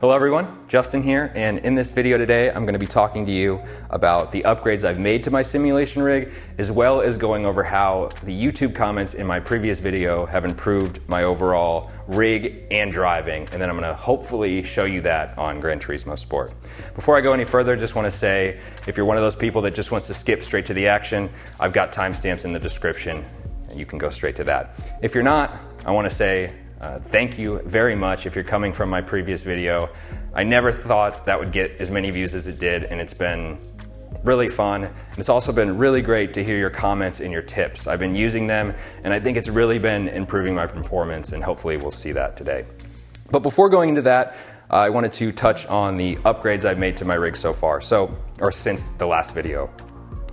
Hello everyone, Justin here, and in this video today I'm going to be talking to you about the upgrades I've made to my simulation rig, as well as going over how the YouTube comments in my previous video have improved my overall rig and driving, and then I'm going to hopefully show you that on Gran Turismo Sport. Before I go any further, just want to say, if you're one of those people that just wants to skip straight to the action, I've got timestamps in the description and you can go straight to that. If you're not, I want to say thank you very much if you're coming from my previous video. I never thought that would get as many views as it did, and it's been really fun. And it's also been really great to hear your comments and your tips. I've been using them, and I think it's really been improving my performance, and hopefully we'll see that today. But before going into that, I wanted to touch on the upgrades I've made to my rig so far, or since the last video.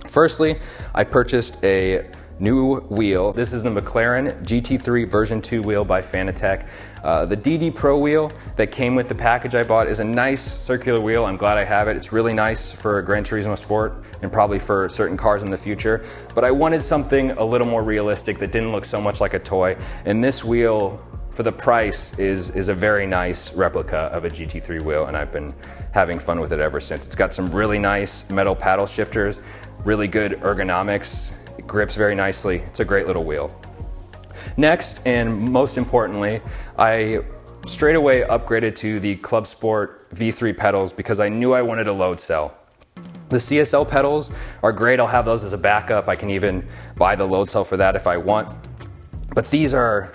Firstly, I purchased a new wheel. This is the McLaren GT3 version 2 wheel by Fanatec. The DD Pro wheel that came with the package I bought is a nice circular wheel. I'm glad I have it. It's really nice for Gran Turismo Sport and probably for certain cars in the future. But I wanted something a little more realistic that didn't look so much like a toy. And this wheel, for the price, is a very nice replica of a GT3 wheel, and I've been having fun with it ever since. It's got some really nice metal paddle shifters, really good ergonomics. It grips very nicely. It's a great little wheel. Next, and most importantly, I straight away upgraded to the ClubSport V3 pedals because I knew I wanted a load cell. The CSL pedals are great. I'll have those as a backup. I can even buy the load cell for that if I want. But these are,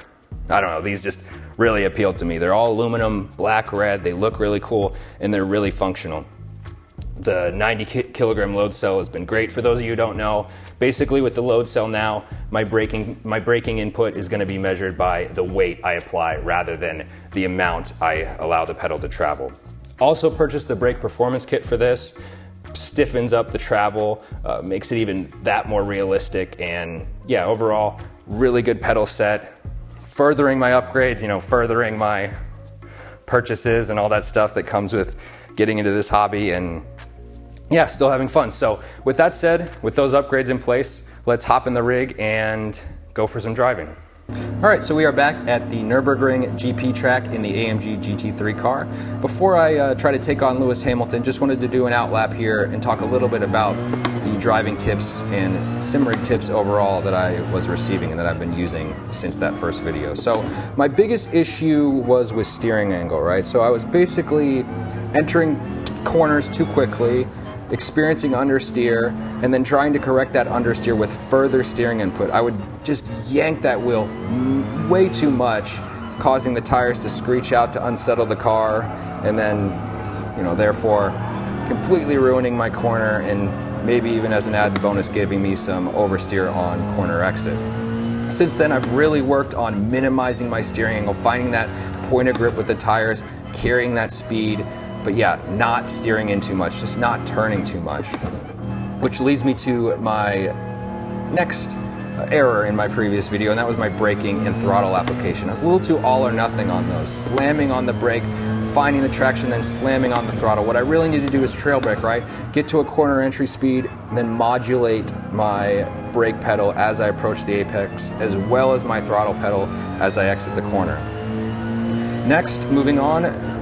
I don't know, these just really appeal to me. They're all aluminum, black, red. They look really cool, and they're really functional. The 90 kilogram load cell has been great. For those of you who don't know, basically with the load cell now, my braking input is going to be measured by the weight I apply rather than the amount I allow the pedal to travel. Also purchased the brake performance kit for this. Stiffens up the travel, makes it even that more realistic, and yeah, overall, really good pedal set. Furthering my upgrades, furthering my purchases and all that stuff that comes with getting into this hobby, and yeah, still having fun. So with that said, with those upgrades in place, let's hop in the rig and go for some driving. All right, so we are back at the Nurburgring GP track in the AMG GT3 car. Before I try to take on Lewis Hamilton, just wanted to do an outlap here and talk a little bit about the driving tips and sim rig tips overall that I was receiving and that I've been using since that first video. So my biggest issue was with steering angle, right? So I was basically entering corners too quickly, experiencing understeer, and then trying to correct that understeer with further steering input. I would just yank that wheel way too much, causing the tires to screech out to unsettle the car, and then, therefore completely ruining my corner, and maybe even as an added bonus giving me some oversteer on corner exit. Since then, I've really worked on minimizing my steering angle, finding that point of grip with the tires, carrying that speed, but yeah, not steering in too much, just not turning too much. Which leads me to my next error in my previous video, and that was my braking and throttle application. I was a little too all or nothing on those, slamming on the brake, finding the traction, then slamming on the throttle. What I really need to do is trail brake, right? Get to a corner entry speed, then modulate my brake pedal as I approach the apex, as well as my throttle pedal as I exit the corner. Next, moving on,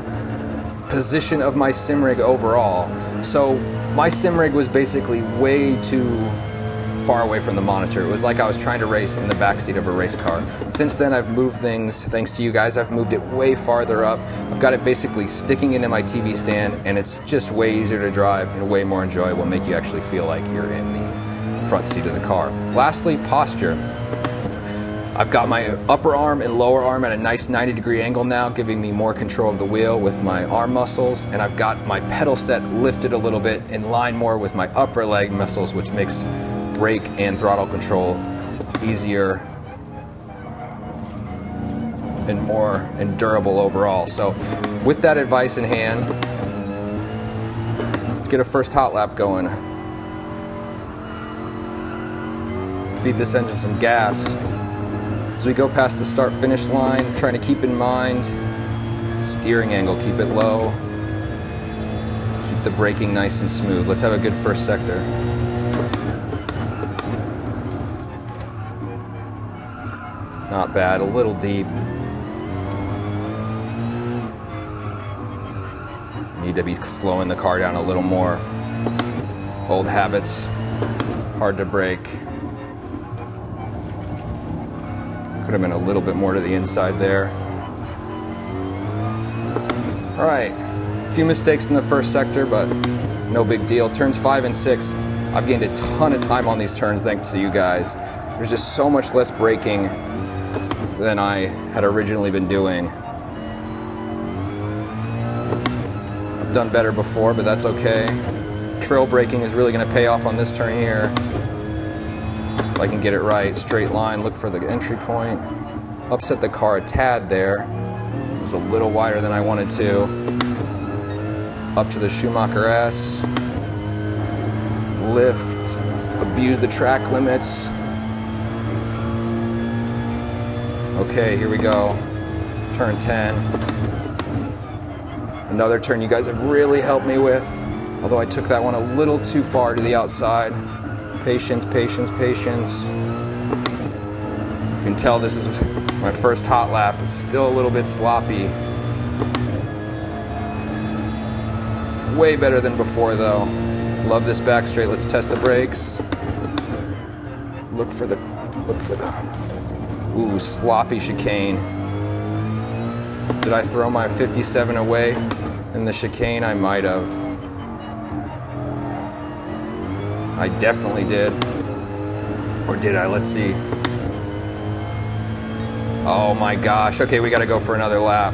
position of my sim rig overall. So my sim rig was basically way too far away from the monitor. It was like I was trying to race in the backseat of a race car. Since then, I've moved things, thanks to you guys, I've moved it way farther up. I've got it basically sticking into my TV stand, and it's just way easier to drive and way more enjoyable, make you actually feel like you're in the front seat of the car. Lastly, posture. I've got my upper arm and lower arm at a nice 90-degree angle now, giving me more control of the wheel with my arm muscles, and I've got my pedal set lifted a little bit in line more with my upper leg muscles, which makes brake and throttle control easier and more durable overall. So with that advice in hand, let's get a first hot lap going. Feed this engine some gas. As we go past the start-finish line, trying to keep in mind steering angle, keep it low, keep the braking nice and smooth. Let's have a good first sector. Not bad, a little deep. Need to be slowing the car down a little more. Old habits, hard to break. Could have been a little bit more to the inside there. All right, a few mistakes in the first sector, but no big deal. Turns 5 and 6, I've gained a ton of time on these turns thanks to you guys. There's just so much less braking than I had originally been doing. I've done better before, but that's okay. Trail braking is really going to pay off on this turn here. If I can get it right, straight line, look for the entry point. Upset the car a tad there. It was a little wider than I wanted to. Up to the Schumacher S. Lift, abuse the track limits. Okay, here we go. Turn 10. Another turn you guys have really helped me with, although I took that one a little too far to the outside. Patience, patience, patience. You can tell this is my first hot lap. It's still a little bit sloppy. Way better than before though. Love this back straight. Let's test the brakes. Look for the, ooh, sloppy chicane. Did I throw my 57 away in the chicane? I might have. I definitely did. Or did I? Let's see. Oh my gosh. Okay, we gotta go for another lap.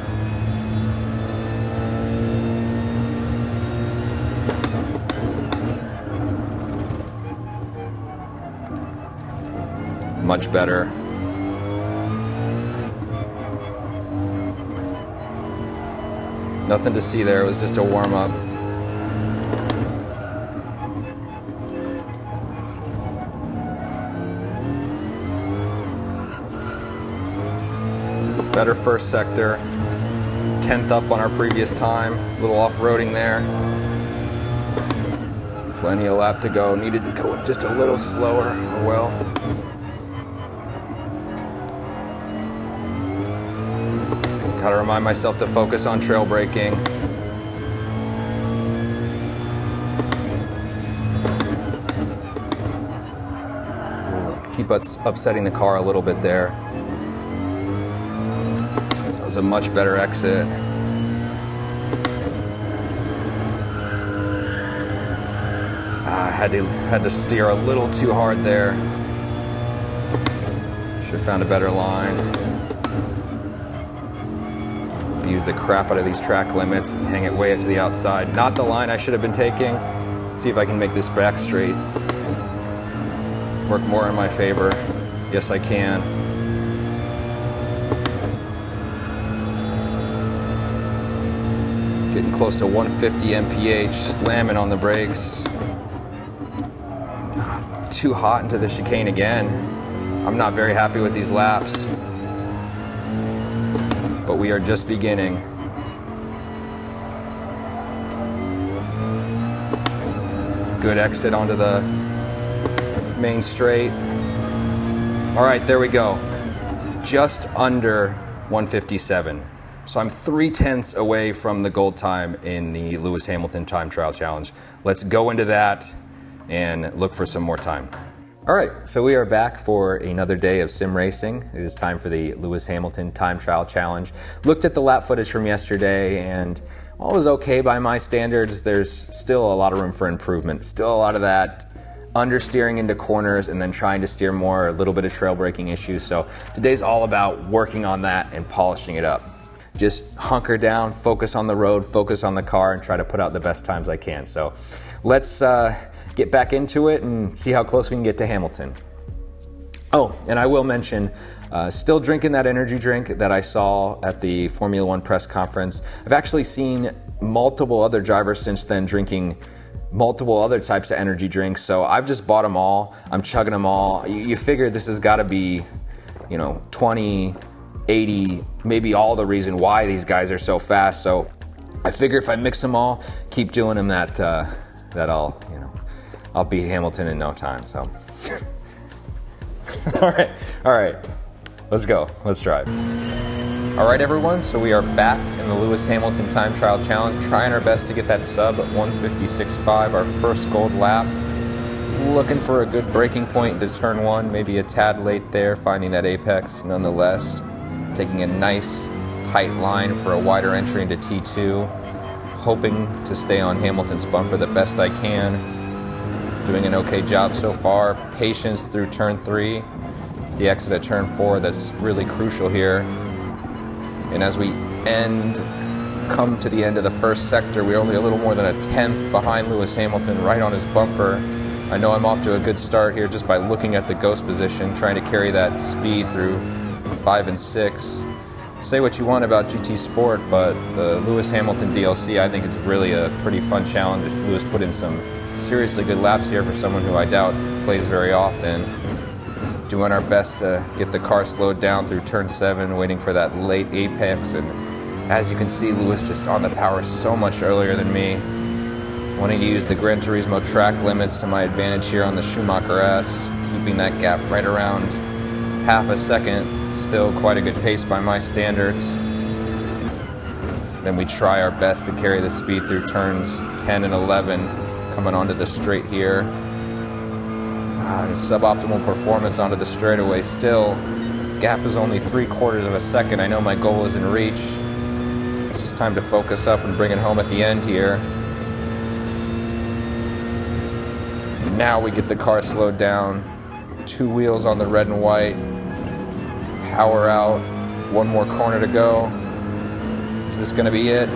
Much better. Nothing to see there, it was just a warm-up. Better first sector. 10th up on our previous time. A little off-roading there. Plenty of lap to go. Needed to go just a little slower. Oh well. Gotta remind myself to focus on trail braking. Keep upsetting the car a little bit there. That was a much better exit. I had to steer a little too hard there. Should have found a better line. Use the crap out of these track limits and hang it way up to the outside. Not the line I should have been taking. Let's see if I can make this back straight work more in my favor. Yes, I can. Getting close to 150 mph, slamming on the brakes. Too hot into the chicane again. I'm not very happy with these laps. But we are just beginning. Good exit onto the main straight. All right, there we go. Just under 157. So I'm 3/10 away from the gold time in the Lewis Hamilton Time Trial Challenge. Let's go into that and look for some more time. All right, so we are back for another day of sim racing. It is time for the Lewis Hamilton Time Trial Challenge. Looked at the lap footage from yesterday and while it was okay by my standards, there's still a lot of room for improvement. Still a lot of that understeering into corners and then trying to steer more, a little bit of trail braking issues. So today's all about working on that and polishing it up. Just hunker down, focus on the road, focus on the car, and try to put out the best times I can. So let's get back into it and see how close we can get to Hamilton. Oh, and I will mention, still drinking that energy drink that I saw at the Formula One press conference. I've actually seen multiple other drivers since then drinking multiple other types of energy drinks, so I've just bought them all. I'm chugging them all. You figure this has got to be, 20, 80, maybe all the reason why these guys are so fast. So I figure if I mix them all, keep doing them, that I'll beat Hamilton in no time. So all right, let's go. Let's drive. Alright everyone, so we are back in the Lewis Hamilton Time Trial Challenge, trying our best to get that sub at 156.5, our first gold lap. Looking for a good breaking point into turn 1, maybe a tad late there, finding that apex nonetheless. Taking a nice tight line for a wider entry into T2. Hoping to stay on Hamilton's bumper the best I can. Doing an okay job so far. Patience through turn 3. It's the exit at turn 4 that's really crucial here. And as we come to the end of the first sector, we're only a little more than a tenth behind Lewis Hamilton, right on his bumper. I know I'm off to a good start here just by looking at the ghost position, trying to carry that speed through 5 and 6. Say what you want about GT Sport, but the Lewis Hamilton DLC, I think it's really a pretty fun challenge. Lewis put in some seriously good laps here for someone who I doubt plays very often. Doing our best to get the car slowed down through turn 7, waiting for that late apex, and as you can see, Lewis just on the power so much earlier than me. Wanting to use the Gran Turismo track limits to my advantage here on the Schumacher S, keeping that gap right around half a second. Still quite a good pace by my standards. Then we try our best to carry the speed through turns 10 and 11, coming onto the straight here. Suboptimal performance onto the straightaway still. Gap is only 3/4 of a second. I know my goal is in reach. It's just time to focus up and bring it home at the end here. Now we get the car slowed down. 2 wheels on the red and white. Power out. 1 more corner to go. Is this going to be it?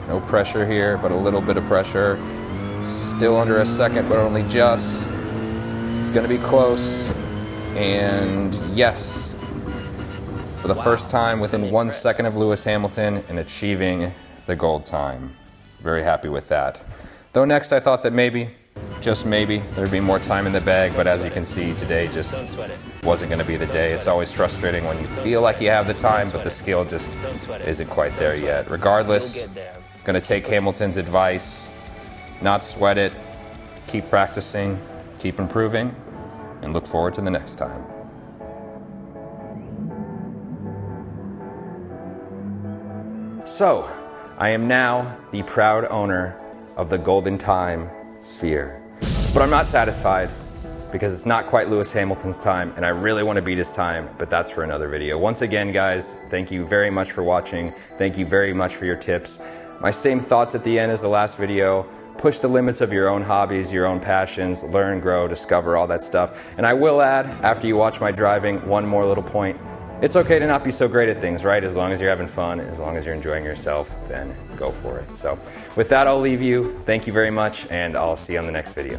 No pressure here, but a little bit of pressure. Still under a second, but only just. It's going to be close. And yes, for the first time within 1 second of Lewis Hamilton and achieving the gold time. Very happy with that. Though next I thought that maybe, just maybe, there'd be more time in the bag, but as you can see, today just wasn't going to be the day. It's always frustrating when you feel like you have the time, but the skill just isn't quite there yet. Regardless, going to take Hamilton's advice. Not sweat it, keep practicing, keep improving, and look forward to the next time. So, I am now the proud owner of the Golden Time Sphere. But I'm not satisfied because it's not quite Lewis Hamilton's time, and I really want to beat his time, but that's for another video. Once again, guys, thank you very much for watching. Thank you very much for your tips. My same thoughts at the end as the last video. Push the limits of your own hobbies, your own passions, learn, grow, discover, all that stuff. And I will add, after you watch my driving, one more little point. It's okay to not be so great at things, right? As long as you're having fun, as long as you're enjoying yourself, then go for it. So with that, I'll leave you. Thank you very much, and I'll see you on the next video.